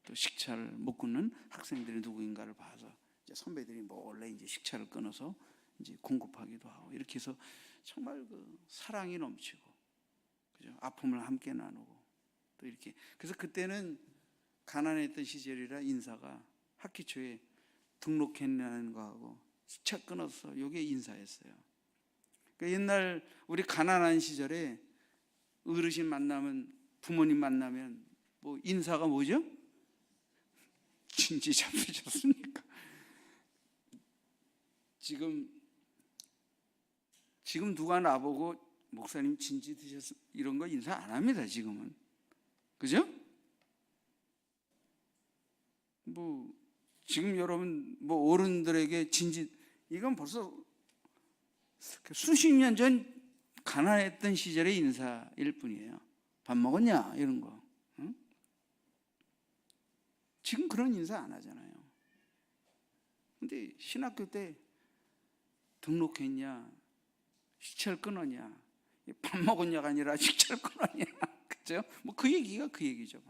또 식차를 못 끊는 학생들이 누구인가를 봐서 이제 선배들이 원래 이제 식차를 끊어서 이제 공급하기도 하고, 이렇게 해서 정말 그 사랑이 넘치고, 그죠? 아픔을 함께 나누고 또 이렇게. 그래서 그때는 가난했던 시절이라 인사가 학기 초에 등록했냐는 거하고 식차 끊어서 이게 인사였어요. 그러니까 옛날 우리 가난한 시절에 어르신 만나면, 부모님 만나면 뭐 인사가 뭐죠? 진지 잡수셨습니까? 지금 누가 나보고 목사님 진지 드셨습니까? 이런 거 인사 안 합니다, 지금은. 그죠? 뭐 지금 여러분 뭐 어른들에게 진지, 이건 벌써 수십 년 전 가난했던 시절의 인사일 뿐이에요. 밥 먹었냐? 이런 거. 응? 지금 그런 인사 안 하잖아요. 근데 신학교 때 등록했냐, 식차를 끊었냐, 밥 먹었냐가 아니라 식차를 끊었냐, 그죠? 뭐 그 얘기가 그 얘기죠.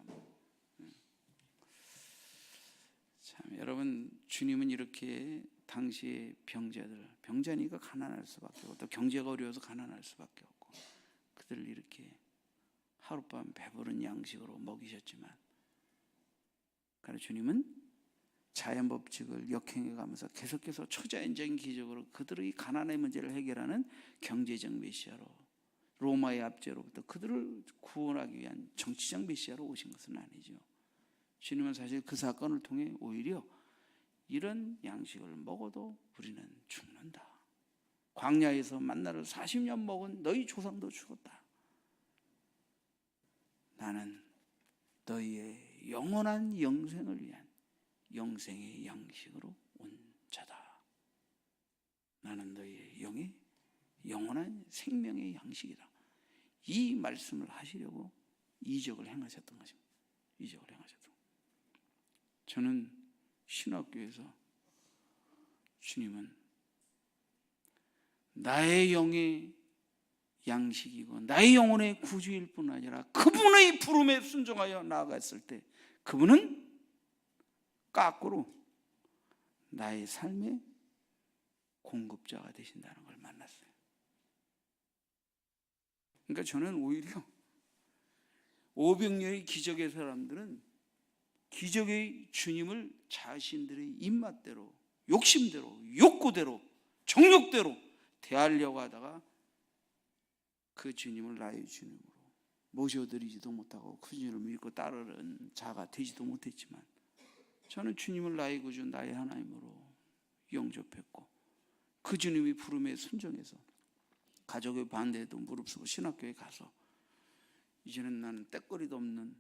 참, 여러분, 주님은 이렇게 당시의 병자니까 가난할 수밖에 없고, 또 경제가 어려워서 가난할 수밖에 없고, 그들을 이렇게 하룻밤 배부른 양식으로 먹이셨지만, 그러나 주님은 자연 법칙을 역행해 가면서 계속해서 초자연적인 기적으로 그들의 가난의 문제를 해결하는 경제적 메시아로 로마의 압제로부터 그들을 구원하기 위한 정치적 메시아로 오신 것은 아니죠. 주님은 사실 그 사건을 통해 오히려 이런 양식을 먹어도 우리는 죽는다. 광야에서 만나를 40년 먹은 너희 조상도 죽었다. 나는 너희의 영원한 영생을 위한 영생의 양식으로 온 자다. 나는 너희의 영원한 생명의 양식이다. 이 말씀을 하시려고 이적을 행하셨던 것입니다. 이적을 행하셨던 것. 저는 신학교에서 주님은 나의 영의 양식이고 나의 영혼의 구주일 뿐 아니라 그분의 부름에 순종하여 나아갔을 때 그분은 거꾸로 나의 삶의 공급자가 되신다는 걸 만났어요. 그러니까 저는 오히려 500년의 기적의 사람들은 기적의 주님을 자신들의 입맛대로, 욕심대로, 욕구대로, 정욕대로 대하려고 하다가 그 주님을 나의 주님으로 모셔드리지도 못하고 그 주님을 믿고 따르는 자가 되지도 못했지만, 저는 주님을 나의 구주, 나의 하나님으로 영접했고 그 주님이 부름에 순종해서 가족의 반대에도 무릅쓰고 신학교에 가서 이제는 나는 떼거리도 없는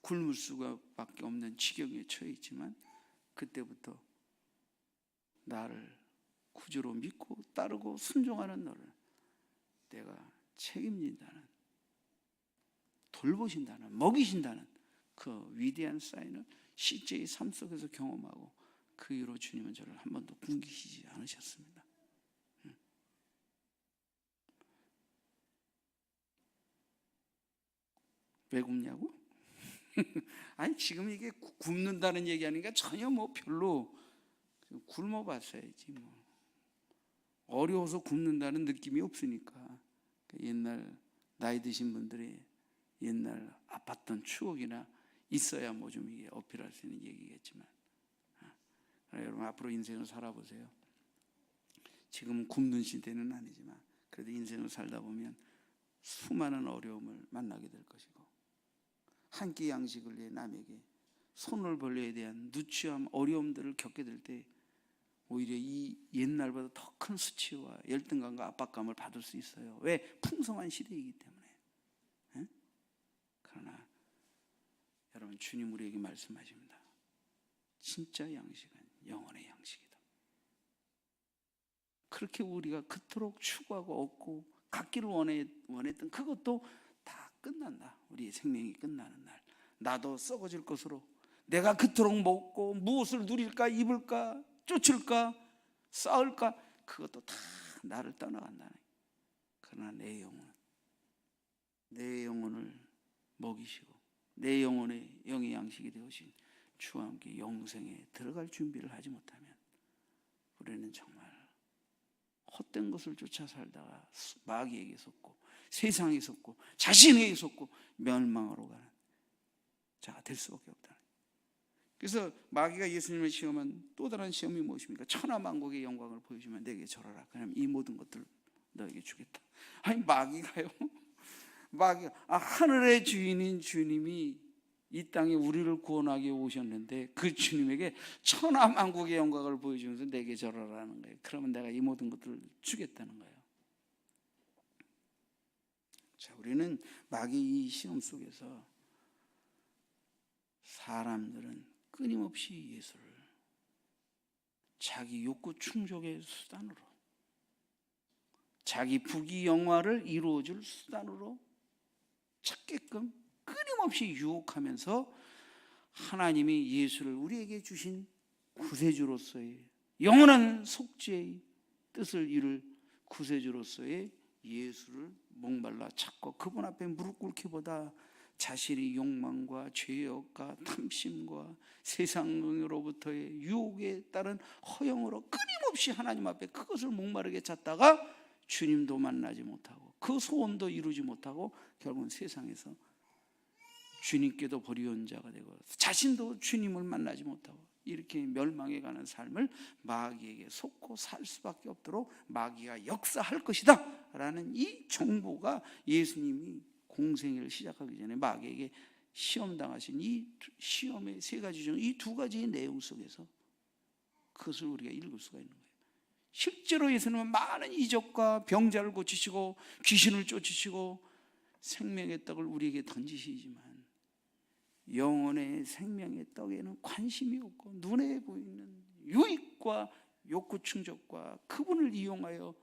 굶을 수밖에 없는 지경에 처해 있지만, 그때부터 나를 구주로 믿고 따르고 순종하는 너를 내가 책임진다는, 돌보신다는, 먹이신다는 그 위대한 사인을 실제의 삶 속에서 경험하고 그 이후로 주님은 저를 한 번도 굶기시지 않으셨습니다. 왜 굶냐고? 아니 지금 이게 굶는다는 얘기 아니니까 전혀 뭐 별로 굶어봤어야지 뭐. 어려워서 굶는다는 느낌이 없으니까. 옛날 나이 드신 분들이 옛날 아팠던 추억이나 있어야 뭐 좀 이게 어필할 수 있는 얘기겠지만, 여러분 앞으로 인생을 살아보세요. 지금은 굶는 시대는 아니지만 그래도 인생을 살다 보면 수많은 어려움을 만나게 될 것이고, 한 끼 양식을 위해 남에게 손을 벌려에 대한 누추함, 어려움들을 겪게 될 때 오히려 이 옛날보다 더 큰 수치와 열등감과 압박감을 받을 수 있어요. 왜? 풍성한 시대이기 때문에. 네? 그러나 여러분, 주님 우리에게 말씀하십니다. 진짜 양식은 영혼의 양식이다. 그렇게 우리가 그토록 추구하고 얻고 갖기를 원했던 그것도 다 끝난다. 우리의 생명이 끝나는 날, 나도 썩어질 것으로, 내가 그토록 먹고 무엇을 누릴까, 입을까, 쫓을까, 싸울까, 그것도 다 나를 떠나간다는. 그러나 내 영혼을 먹이시고 내 영혼의 영의 양식이 되오신 주와 함께 영생에 들어갈 준비를 하지 못하면 우리는 정말 헛된 것을 쫓아 살다가 마귀에게 속고 세상에 속고 자신에게 속고 멸망으로 가는 자가 될 수밖에 없다. 그래서 마귀가 예수님을 시험한 또 다른 시험이 무엇입니까? 천하만국의 영광을 보여주면 내게 절하라. 그럼 이 모든 것들을 너에게 주겠다. 아니 마귀가요. 마귀가 하늘의 주인인 주님이 이 땅에 우리를 구원하기 오셨는데 그 주님에게 천하만국의 영광을 보여주면서 내게 절하라는 거예요. 그러면 내가 이 모든 것들을 주겠다는 거예요. 자, 우리는 마귀 이 시험 속에서 사람들은 끊임없이 예수를 자기 욕구 충족의 수단으로, 자기 부귀영화를 이루어줄 수단으로 찾게끔 끊임없이 유혹하면서 하나님이 예수를 우리에게 주신 구세주로서의 영원한 속죄의 뜻을 이룰 구세주로서의 예수를 목말라 찾고 그분 앞에 무릎 꿇기보다 자신의 욕망과 죄악과 탐심과 세상으로부터의 유혹에 따른 허영으로 끊임없이 하나님 앞에 그것을 목마르게 찾다가 주님도 만나지 못하고 그 소원도 이루지 못하고 결국은 세상에서 주님께도 버리운 자가 되고 자신도 주님을 만나지 못하고 이렇게 멸망해가는 삶을 마귀에게 속고 살 수밖에 없도록 마귀가 역사할 것이다 라는 이 정보가 예수님이 공생애를 시작하기 전에 마귀에게 시험당하신 이 시험의 세 가지 중 이 두 가지의 내용 속에서 그것을 우리가 읽을 수가 있는 거예요. 실제로 예수님은 많은 이적과 병자를 고치시고 귀신을 쫓으시고 생명의 떡을 우리에게 던지시지만 영혼의 생명의 떡에는 관심이 없고 눈에 보이는 유익과 욕구 충족과 그분을 이용하여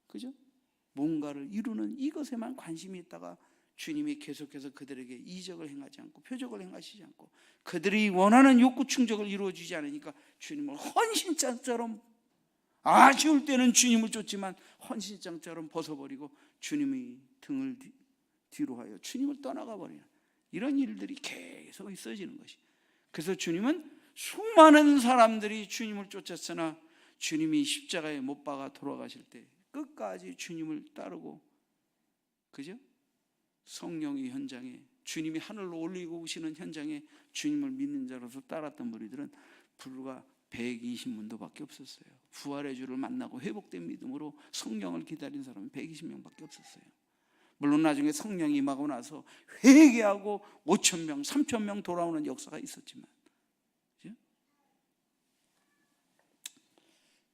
그죠? 뭔가를 이루는 이것에만 관심이 있다가 주님이 계속해서 그들에게 이적을 행하지 않고 표적을 행하시지 않고 그들이 원하는 욕구 충족을 이루어주지 않으니까 주님을 헌신장처럼 아쉬울 때는 주님을 쫓지만 헌신장처럼 벗어버리고 주님의 등을 뒤로 하여 주님을 떠나가 버리는 이런 일들이 계속 있어지는 것이. 그래서 주님은 수많은 사람들이 주님을 쫓았으나 주님이 십자가에 못 박아 돌아가실 때 끝까지 주님을 따르고 그죠? 성령의 현장에 주님이 하늘로 올리고 오시는 현장에 주님을 믿는 자로서 따랐던 무리들은 불과 120문도밖에 없었어요. 부활의 주를 만나고 회복된 믿음으로 성령을 기다린 사람은 120명밖에 없었어요. 물론 나중에 성령이 임하고 나서 회개하고 5,000명, 3,000명 돌아오는 역사가 있었지만 그죠?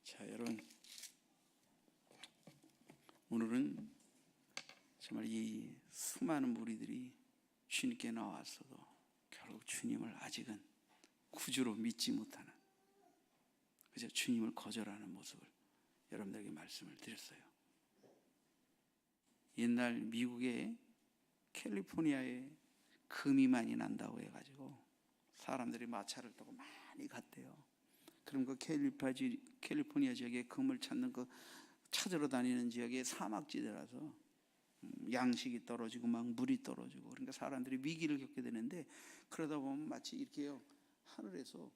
자, 여러분 오늘은 정말 이 수많은 무리들이 주님께 나왔어도 결국 주님을 아직은 구주로 믿지 못하는 그저 주님을 거절하는 모습을 여러분들에게 말씀을 드렸어요. 옛날 미국의 캘리포니아에 금이 많이 난다고 해가지고 사람들이 마차를 타고 많이 갔대요. 그럼 그 캘리포니아 지역에 금을 찾는 그 찾으러 다니는 지역의 사막지대라서 양식이 떨어지고 막 물이 떨어지고 그러니까 사람들이 위기를 겪게 되는데 그러다 보면 마치 이렇게요 하늘에서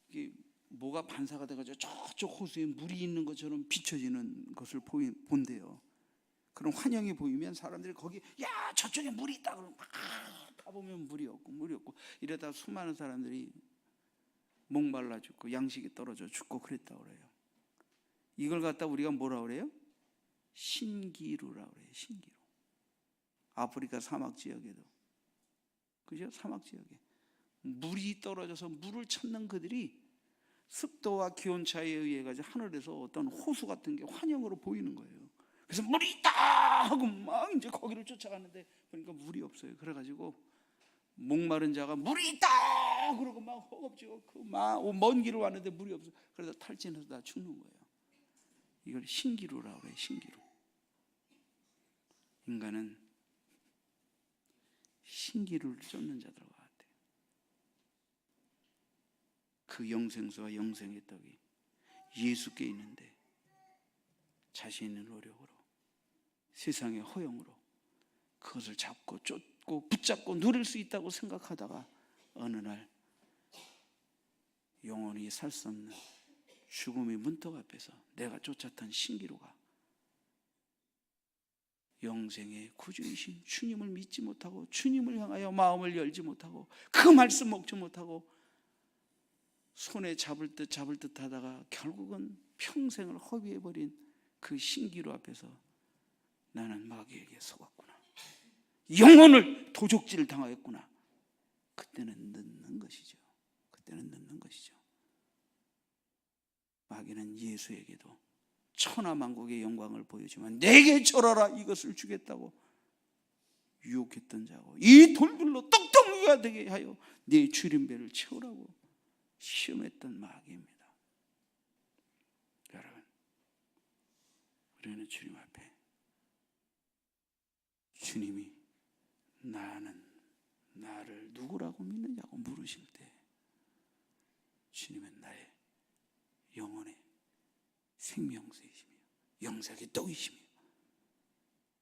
이게 뭐가 반사가 돼가지고 저쪽 호수에 물이 있는 것처럼 비춰지는 것을 본대요. 그런 환영이 보이면 사람들이 거기 야 저쪽에 물이 있다 그러면 막 가보면 물이 없고 이러다 수많은 사람들이 목말라 죽고 양식이 떨어져 죽고 그랬다고 그래요. 이걸 갖다 우리가 뭐라 그래요? 신기루라고 그래요. 신기루. 아프리카 사막 지역에도 그죠? 사막 지역에 물이 떨어져서 물을 찾는 그들이 습도와 기온 차이에 의해 가지고 하늘에서 어떤 호수 같은 게 환영으로 보이는 거예요. 그래서 물이 있다 하고 막 이제 거기를 쫓아가는데 그러니까 물이 없어요. 그래가지고 목마른 자가 물이 있다 그러고 막 허겁지겁 먼 길을 왔는데 물이 없어. 그래서 탈진해서 다 죽는 거예요. 이걸 신기루라고 해요. 신기루. 인간은 신기루를 쫓는 자들과 같아요. 그 영생수와 영생의 떡이 예수께 있는데 자신의 노력으로 세상의 허용으로 그것을 잡고 쫓고 붙잡고 누릴 수 있다고 생각하다가 어느 날 영원히 살 수 없는 죽음의 문턱 앞에서 내가 쫓았던 신기루가 영생의 구주이신 주님을 믿지 못하고 주님을 향하여 마음을 열지 못하고 그 말씀 먹지 못하고 손에 잡을 듯 하다가 결국은 평생을 허비해버린 그 신기루 앞에서 나는 마귀에게 속았구나. 영혼을 도적질 당하였구나. 그때는 늦는 것이죠. 그때는 늦는 것이죠. 마귀는 예수에게도 천하만국의 영광을 보여주면 내게 절하라 이것을 주겠다고 유혹했던 자고 이 돌들로 떡덩이가 되게 하여 네 주림배를 채우라고 시험했던 마귀입니다. 여러분 우리는 주님 앞에 주님이 나를 누구라고 믿느냐고 물으실 때 주님은 나의 영혼의 생명수이시며 영생의 떡이시며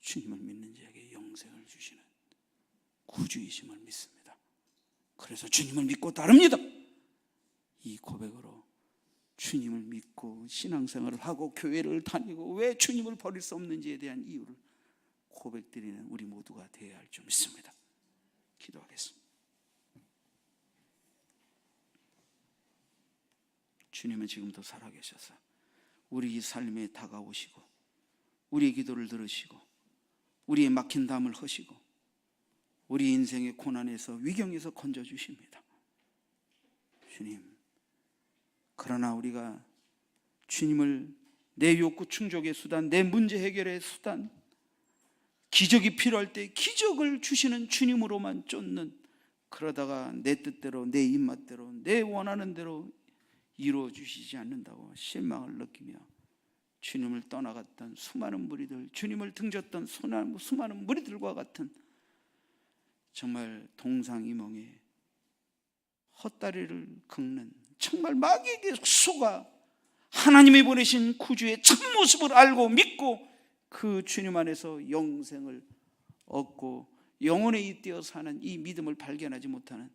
주님을 믿는 자에게 영생을 주시는 구주이심을 믿습니다. 그래서 주님을 믿고 따릅니다. 이 고백으로 주님을 믿고 신앙생활을 하고 교회를 다니고 왜 주님을 버릴 수 없는지에 대한 이유를 고백드리는 우리 모두가 되어야 할 줄 믿습니다. 기도하겠습니다. 주님은 지금도 살아계셔서 우리 삶에 다가오시고 우리의 기도를 들으시고 우리의 막힌 담을 허시고 우리 인생의 고난에서 위경에서 건져주십니다. 주님, 그러나 우리가 주님을 내 욕구 충족의 수단, 내 문제 해결의 수단, 기적이 필요할 때 기적을 주시는 주님으로만 쫓는, 그러다가 내 뜻대로 내 입맛대로 내 원하는 대로 이루어 주시지 않는다고 실망을 느끼며 주님을 떠나갔던 수많은 무리들, 주님을 등졌던 수많은 무리들과 같은 정말 동상이몽에 헛다리를 긁는, 정말 마귀에게 속아 하나님이 보내신 구주의 참모습을 알고 믿고 그 주님 안에서 영생을 얻고 영혼에 잇대어 사는 이 믿음을 발견하지 못하는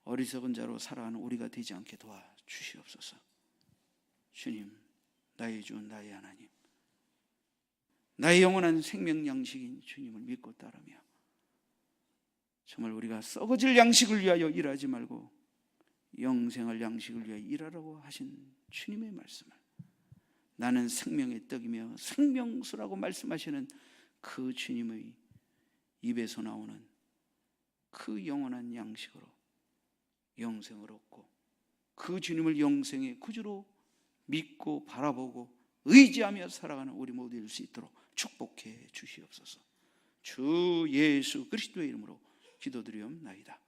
어리석은 자로 살아가는 우리가 되지 않게 도와주시옵소서. 주님, 나의 주, 나의 하나님, 나의 영원한 생명 양식인 주님을 믿고 따르며 정말 우리가 썩어질 양식을 위하여 일하지 말고 영생할 양식을 위하여 일하라고 하신 주님의 말씀을, 나는 생명의 떡이며 생명수라고 말씀하시는 그 주님의 입에서 나오는 그 영원한 양식으로 영생을 얻고 그 주님을 영생의 구주로 믿고 바라보고 의지하며 살아가는 우리 모두 될 수 있도록 축복해 주시옵소서. 주 예수 그리스도의 이름으로 기도드리옵나이다.